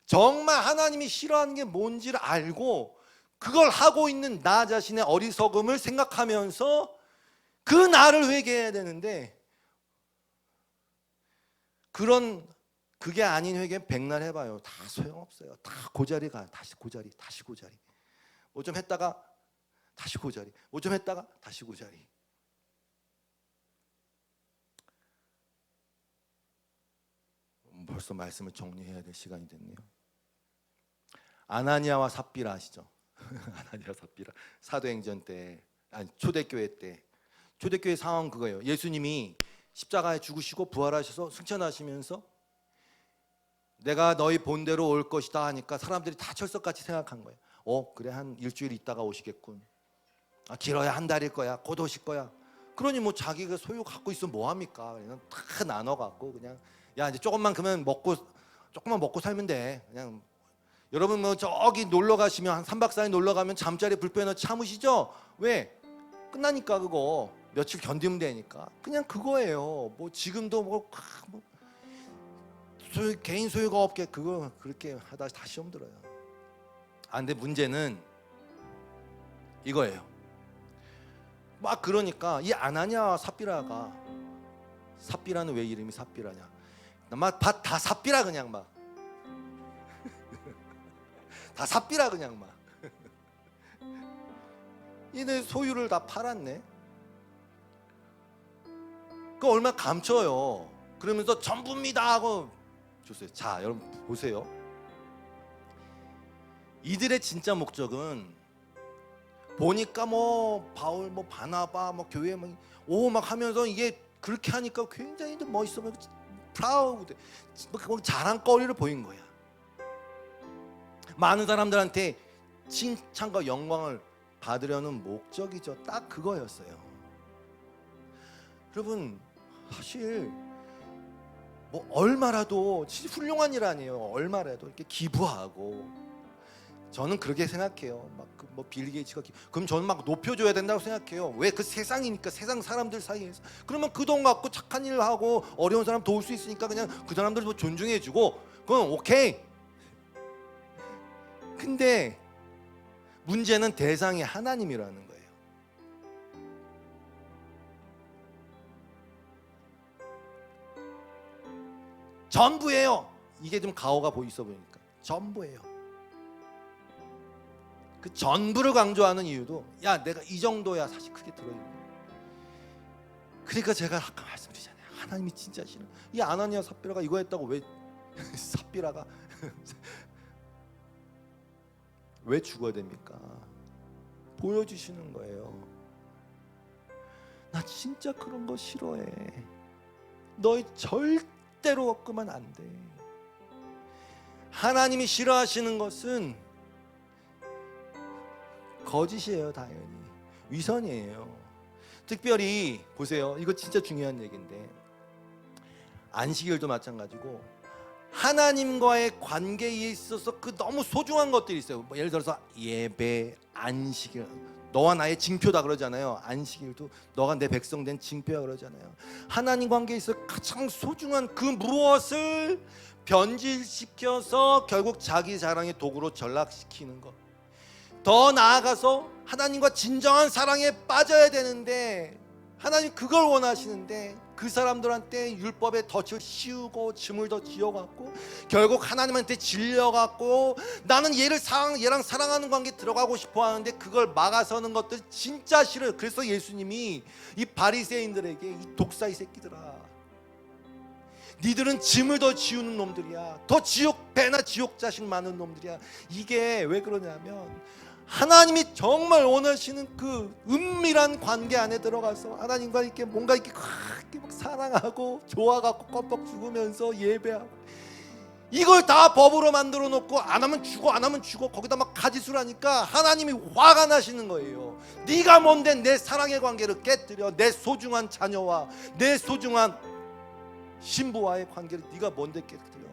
정말 하나님이 싫어하는 게 뭔지를 알고 그걸 하고 있는 나 자신의 어리석음을 생각하면서 그 나를 회개해야 되는데, 그게 아닌 회개 백날 해봐요. 다 소용없어요. 다 고자리 가요. 다시 고자리. 뭐 좀 했다가 다시 고자리. 뭐 좀 했다가 다시 고자리. 벌써 말씀을 정리해야 될 시간이 됐네요. 아나니아와 삽비라 아시죠? 아나니아 삽비라 사도행전 때, 아니 초대교회 때, 초대교회 상황 그거예요. 예수님이 십자가에 죽으시고 부활하셔서 승천하시면서 내가 너희 본대로 올 것이다 하니까 사람들이 다 철석같이 생각한 거예요. 그래 한 일주일 있다가 오시겠군. 길어야 한 달일 거야. 곧 오실 거야. 그러니 뭐 자기가 소유 갖고 있으면 뭐 합니까? 그냥 다 나눠 갖고 그냥 야 이제 조금만 먹고 살면 돼. 그냥 여러분 뭐 저기 놀러 가시면 한 3박 4일 놀러 가면 잠자리 불편해 참으시죠? 왜? 끝나니까 그거 며칠 견디면 되니까 그냥 그거예요. 뭐 지금도 개인 소유가 없게 그거 그렇게 하다 다 시험 들어요. 근데 문제는 이거예요. 막 그러니까 이 아나니아와 삽비라는 왜 이름이 삽비라냐? 막 다 삽비라 그냥 막. 다 삽비라 그냥 막. 얘네 소유를 다 팔았네. 그 얼마 감춰요. 그러면서 전부입니다 하고 줬어요. 자, 여러분 보세요. 이들의 진짜 목적은 보니까 뭐 바울 뭐 바나바 뭐 교회 막 하면서 이게 그렇게 하니까 굉장히 멋있어 보이고 프라우드 뭐 자랑거리를 보인 거야. 많은 사람들한테 칭찬과 영광을 받으려는 목적이죠. 딱 그거였어요. 여러분 사실 뭐 얼마라도 진짜 훌륭한 일 아니에요. 얼마라도 이렇게 기부하고 저는 그렇게 생각해요. 막 뭐 빌 게이츠가 그럼 저는 막 높여줘야 된다고 생각해요. 왜? 그 세상이니까 세상 사람들 사이에서 그러면 그 돈 갖고 착한 일 하고 어려운 사람 도울 수 있으니까 그냥 그 사람들 뭐 존중해주고 그건 오케이. 근데 문제는 대상이 하나님이라는 거예요. 전부예요. 이게 좀 가오가 있어 보이니까 전부예요. 그 전부를 강조하는 이유도 야 내가 이 정도야 사실 크게 들어있는 거예요. 그러니까 제가 아까 말씀드리잖아요. 하나님이 진짜 싫어. 이 아나니아 삽비라가 이거 했다고 왜 삽비라가 왜 죽어야 됩니까? 보여주시는 거예요. 나 진짜 그런 거 싫어해. 너희 절대로 꺾으면 안 돼. 하나님이 싫어하시는 것은 거짓이에요. 당연히 위선이에요. 특별히 보세요. 이거 진짜 중요한 얘기인데 안식일도 마찬가지고 하나님과의 관계에 있어서 그 너무 소중한 것들이 있어요. 뭐 예를 들어서 예배, 안식일, 너와 나의 징표다 그러잖아요. 안식일도 너가 내 백성 된 징표야 그러잖아요. 하나님 관계에 있어 가장 소중한 그 무엇을 변질시켜서 결국 자기 자랑의 도구로 전락시키는 것. 더 나아가서 하나님과 진정한 사랑에 빠져야 되는데 하나님 그걸 원하시는데 그 사람들한테 율법의 덫을 씌우고 짐을 더 지어갖고 결국 하나님한테 질려갖고 나는 얘랑 사랑하는 관계 들어가고 싶어 하는데 그걸 막아서는 것들 진짜 싫어요. 그래서 예수님이 이 바리새인들에게 이 독사의 새끼들아, 니들은 짐을 더 지우는 놈들이야. 더 지옥 배나 지옥 자식 많은 놈들이야. 이게 왜 그러냐면 하나님이 정말 원하시는 그 은밀한 관계 안에 들어가서 하나님과 이렇게 뭔가 이렇게 막 사랑하고 좋아갖고 껌뻑 죽으면서 예배하고 이걸 다 법으로 만들어 놓고 안 하면 죽어 거기다 막 가지수라니까 하나님이 화가 나시는 거예요. 네가 뭔데 내 사랑의 관계를 깨뜨려. 내 소중한 자녀와 내 소중한 신부와의 관계를 네가 뭔데 깨뜨려.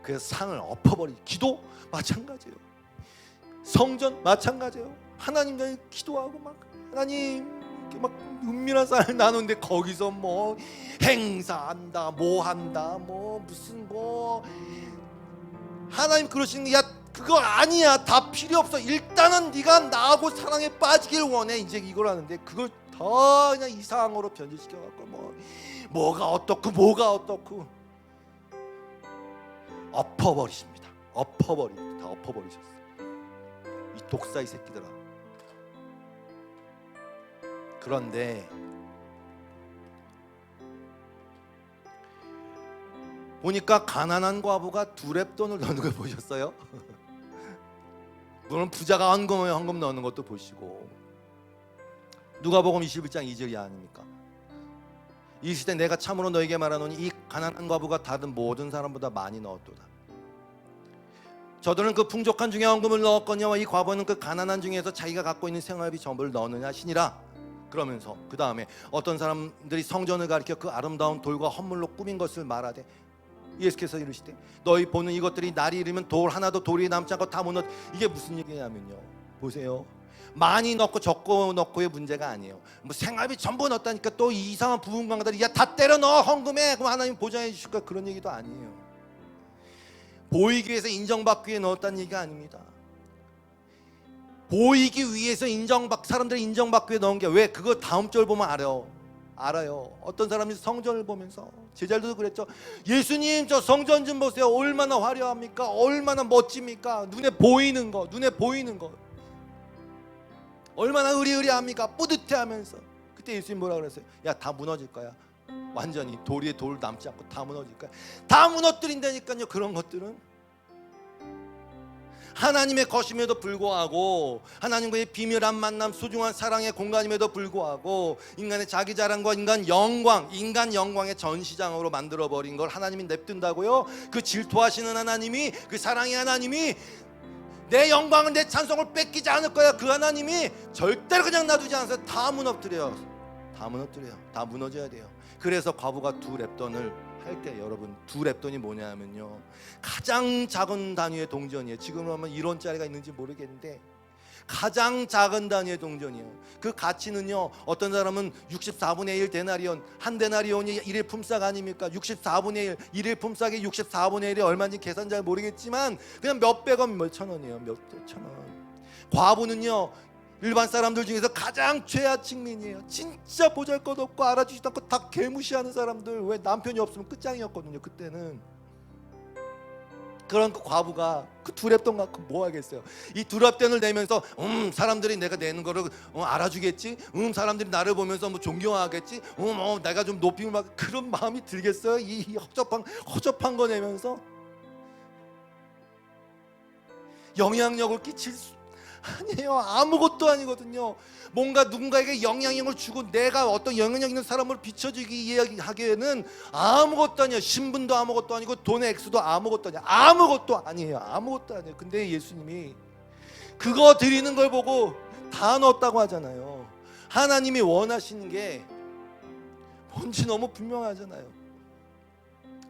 그래서 상을 엎어버리. 기도 마찬가지예요. 성전 마찬가지예요. 하나님과 기도하고 막 하나님 이렇게 막 은밀한 쌀을 나누는데 거기서 뭐 행사한다, 뭐 한다, 뭐 무슨 뭐 하나님 그러시는 게 야 그거 아니야. 다 필요 없어. 일단은 네가 나하고 사랑에 빠지길 원해. 이제 이걸 하는데 그걸 더 그냥 이상으로 변질시켜 갖고 뭐가 어떻고 엎어버리십니다. 다 엎어버리셨어요. 이 독사의 새끼들아. 그런데 보니까 가난한 과부가 두렙돈을 넣는 걸 보셨어요? 물론 부자가 헌금 넣는 것도 보시고 누가복음 21장 2절이 아닙니까? 이 시대 내가 참으로 너에게 말하노니 이 가난한 과부가 다른 모든 사람보다 많이 넣었도다. 저들은 그 풍족한 중에 헌금을 넣었거니와 이 과부는 그 가난한 중에서 자기가 갖고 있는 생활비 전부를 넣느냐 하시니라. 그러면서 그 다음에 어떤 사람들이 성전을 가리켜 그 아름다운 돌과 헌물로 꾸민 것을 말하되 예수께서 이르시되 너희 보는 이것들이 날이 이르면 돌 하나도 돌이 남지 않고 다 무너져. 이게 무슨 얘기냐면요, 보세요. 많이 넣고 적고 넣고의 문제가 아니에요. 뭐 생활비 전부 넣었다니까 또 이상한 부흥강들이 야 다 때려 넣어 헌금해 그럼 하나님 보장해 주실 거야. 그런 얘기도 아니에요. 보이기 위해서 인정받기 위해 넣었다는 얘기가 아닙니다. 보이기 위해서 사람들이 인정받기 위해 넣은 게 왜? 그거 다음 절 보면 알아요. 어떤 사람이 성전을 보면서 제자들도 그랬죠. 예수님 저 성전 좀 보세요. 얼마나 화려합니까? 얼마나 멋집니까? 눈에 보이는 거 얼마나 의리의리합니까? 뿌듯해하면서. 그때 예수님 뭐라 그랬어요? 야 다 무너질 거야. 완전히 돌 위에 돌 남지 않고 다 무너질 거야. 다 무너뜨린다니까요. 그런 것들은 하나님의 것임에도 불구하고 하나님과의 비밀한 만남, 소중한 사랑의 공간임에도 불구하고 인간의 자기 자랑과 인간 영광의 전시장으로 만들어버린 걸 하나님이 냅둔다고요? 그 질투하시는 하나님이, 그 사랑의 하나님이 내 영광을, 내 찬송을 뺏기지 않을 거야. 그 하나님이 절대로 그냥 놔두지 않아서 다 무너뜨려요. 다 무너져야 돼요. 그래서 과부가 두 렙돈을 할 때 여러분, 두 렙돈이 뭐냐면요, 가장 작은 단위의 동전이에요. 지금 하면 1원짜리가 있는지 모르겠는데 가장 작은 단위의 동전이에요. 그 가치는요, 어떤 사람은 64분의 1 데나리온, 한 데나리온이 1일 품삯 아닙니까? 64분의 1, 1일 품삯이 64분의 1이 얼마인지 계산 잘 모르겠지만 그냥 몇백 원, 몇천 원이에요. 몇천 원. 과부는요, 일반 사람들 중에서 가장 최하층민이에요. 진짜 보잘것없고 알아주지도 않고 다 개무시하는 사람들. 왜? 남편이 없으면 끝장이었거든요, 그때는. 그런 그 과부가 그 두랩돈 갖고 뭐 하겠어요. 이 두랩돈을 내면서 사람들이 내가 내는 거를 알아주겠지, 사람들이 나를 보면서 뭐 존경하겠지, 내가 좀 높임을 받, 그런 마음이 들겠어요? 이 허접한 거 내면서 영향력을 끼칠 수 아니에요. 아무것도 아니거든요. 뭔가 누군가에게 영향력을 주고 내가 어떤 영향력 있는 사람으로 비춰지기 이야기하기에는 아무것도 아니에요. 신분도 아무것도 아니고 돈의 액수도 아무것도 아니에요. 아무것도 아니에요. 아무것도 아니에요. 근데 예수님이 그거 드리는 걸 보고 다 넣었다고 하잖아요. 하나님이 원하시는 게 뭔지 너무 분명하잖아요.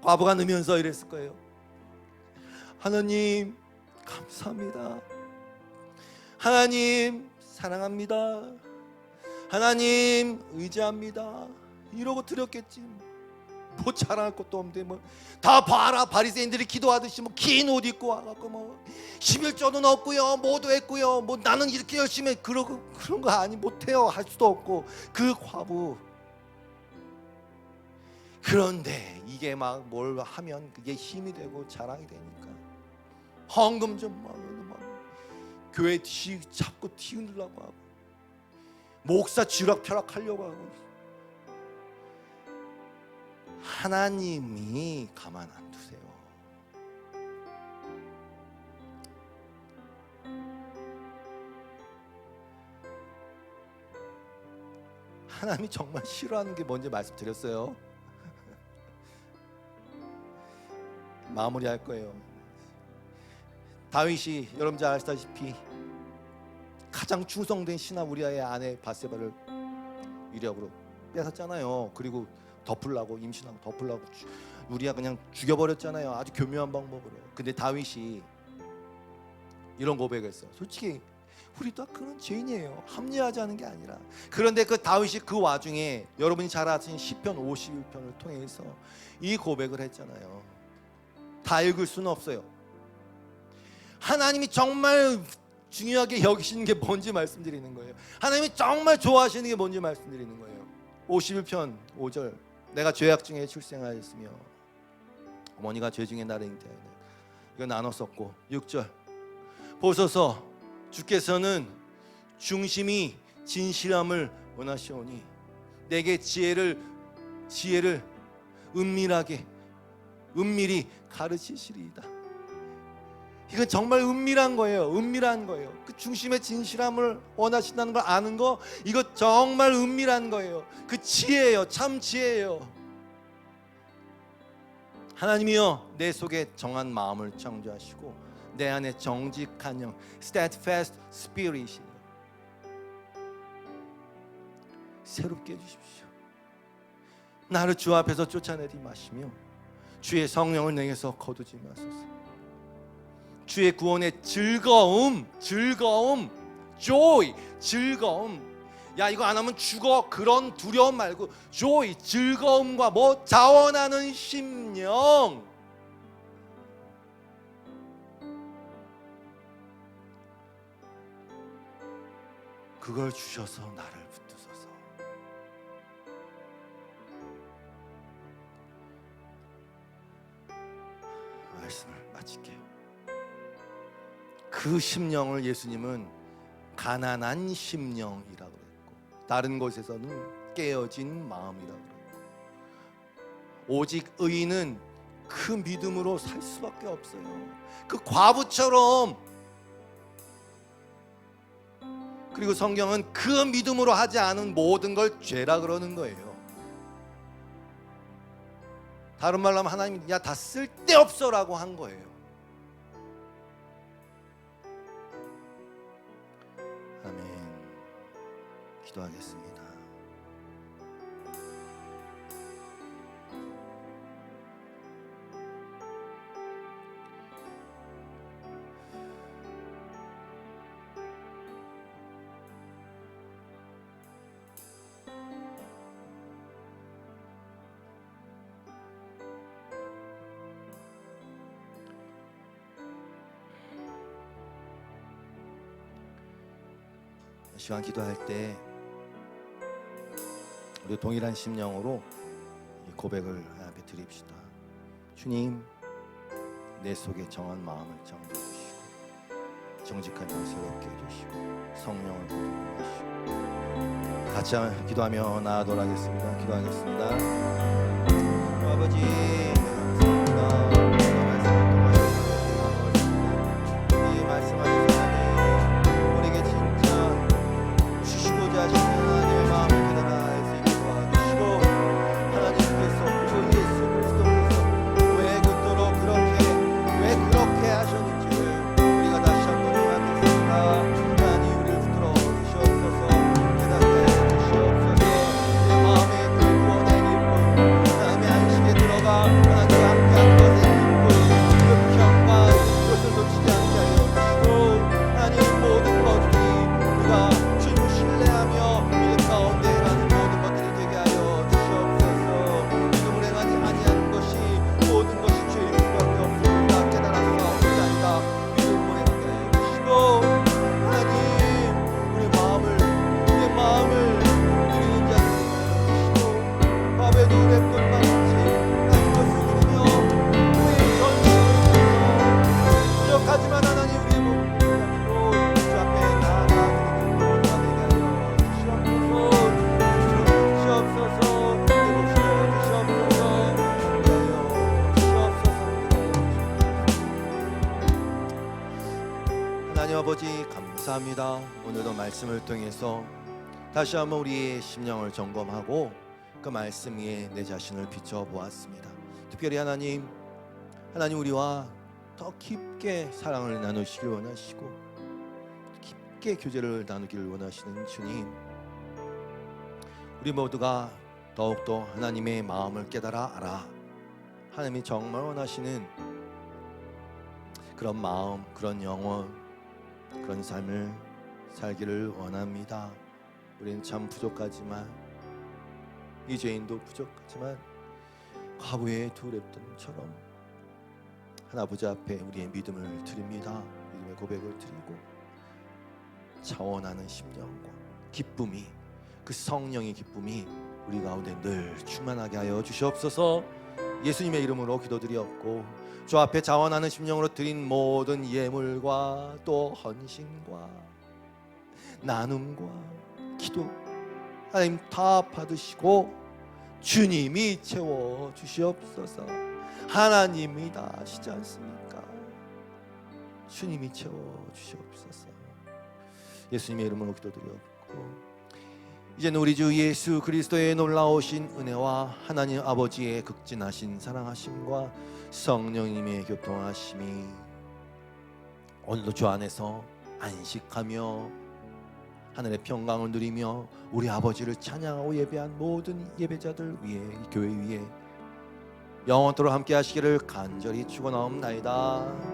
과부가 넣으면서 이랬을 거예요. 하나님 감사합니다. 하나님 사랑합니다. 하나님 의지합니다. 이러고 드렸겠지. 뭐 자랑할 것도 없는데 뭐 다 봐라, 바리새인들이 기도하듯이 뭐 긴 옷 입고 와갖고 뭐 11조는 없고요, 뭐도 했고요, 뭐 나는 이렇게 열심히 해. 그런 거 아니, 못해요. 할 수도 없고. 그 과부. 그런데 이게 막 뭘 하면 그게 힘이 되고 자랑이 되니까 헌금 좀 막 교회 자꾸 튀으려고 하고 목사 쥐락펴락하려고 하고. 하나님이 가만 안 두세요. 하나님이 정말 싫어하는 게 뭔지 말씀드렸어요. 마무리할 거예요. 다윗이 여러분 잘 아시다시피 가장 충성된 신하 우리아의 아내 바세바를 위력으로 뺏었잖아요. 그리고 덮으려고, 임신하고 덮으려고 우리아 그냥 죽여버렸잖아요. 아주 교묘한 방법으로. 근데 다윗이 이런 고백했어요. 솔직히 우리도 그런 죄인이에요. 합리화하지 않은 게 아니라. 그런데 그 다윗이 그 와중에 여러분이 잘 아시는 시편 51편을 통해서 이 고백을 했잖아요. 다 읽을 수는 없어요. 하나님이 정말 중요하게 여기시는 게 뭔지 말씀드리는 거예요. 하나님이 정말 좋아하시는 게 뭔지 말씀드리는 거예요. 51편 5절. 내가 죄악 중에 출생하였으며 어머니가 죄 중에 나를 잉태하였네. 이거 나눴었고. 6절. 보소서 주께서는 중심이 진실함을 원하시오니 내게 지혜를 은밀히 가르치시리이다. 이건 정말 은밀한 거예요. 은밀한 거예요. 그 중심의 진실함을 원하신다는 걸 아는 거, 이거 정말 은밀한 거예요. 그 지혜예요. 참 지혜예요. 하나님이여 내 속에 정한 마음을 창조하시고 내 안에 정직한 영, steadfast spirit이요, 새롭게 해주십시오. 나를 주 앞에서 쫓아내지 마시며 주의 성령을 내게서 거두지 마소서. 주의 구원의 즐거움, joy, 즐거움. 야, 이거 안 하면 죽어. 그런 두려움 말고 joy, 즐거움과 뭐 자원하는 심령. 그걸 주셔서 나를 붙드소서. 말씀을 마칠게요. 그 심령을 예수님은 가난한 심령이라고 그랬고, 다른 곳에서는 깨어진 마음이라고 그랬고, 오직 의인은 그 믿음으로 살 수밖에 없어요. 그 과부처럼. 그리고 성경은 그 믿음으로 하지 않은 모든 걸 죄라 그러는 거예요. 다른 말로 하면 하나님이 야, 다 쓸데없어라고 한 거예요. 기도하겠습니다. 시간 기도할 때 우리 동일한 심령으로 이 고백을 하나님께 드립시다. 주님, 내 속에 정한 마음을 정해주시고 정직한 영새롭게 해주시고 성령을 거듭하시고 같이 기도하며 나아가도록 하겠습니다. 기도하겠습니다. 아버지 아버지 감사합니다. 오늘도 말씀을 통해서 다시 한번 우리의 심령을 점검하고 그 말씀 위에 내 자신을 비춰보았습니다. 특별히 하나님 우리와 더 깊게 사랑을 나누시길 원하시고 깊게 교제를 나누기를 원하시는 주님, 우리 모두가 더욱더 하나님의 마음을 깨달아 알아 하나님이 정말 원하시는 그런 마음, 그런 영혼, 그런 삶을 살기를 원합니다. 우리는 참 부족하지만, 이 죄인도 부족하지만 과부의 두 랩돈처럼 하나님 앞에 우리의 믿음을 드립니다. 믿음의 고백을 드리고 자원하는 심령과 기쁨이, 그 성령의 기쁨이 우리 가운데 늘 충만하게 하여 주시옵소서. 예수님의 이름으로 기도드리었고 주 앞에 자원하는 심령으로 드린 모든 예물과 또 헌신과 나눔과 기도 하나님 다 받으시고 주님이 채워 주시옵소서. 하나님이 다 하시지 않습니까? 주님이 채워 주시옵소서. 예수님의 이름으로 기도드리었고 이제는 우리 주 예수 그리스도의 놀라우신 은혜와 하나님 아버지의 극진하신 사랑하심과 성령님의 교통하심이 오늘도 주 안에서 안식하며 하늘의 평강을 누리며 우리 아버지를 찬양하고 예배한 모든 예배자들 위에, 이 교회 위에 영원토록 함께 하시기를 간절히 축원하옵나이다.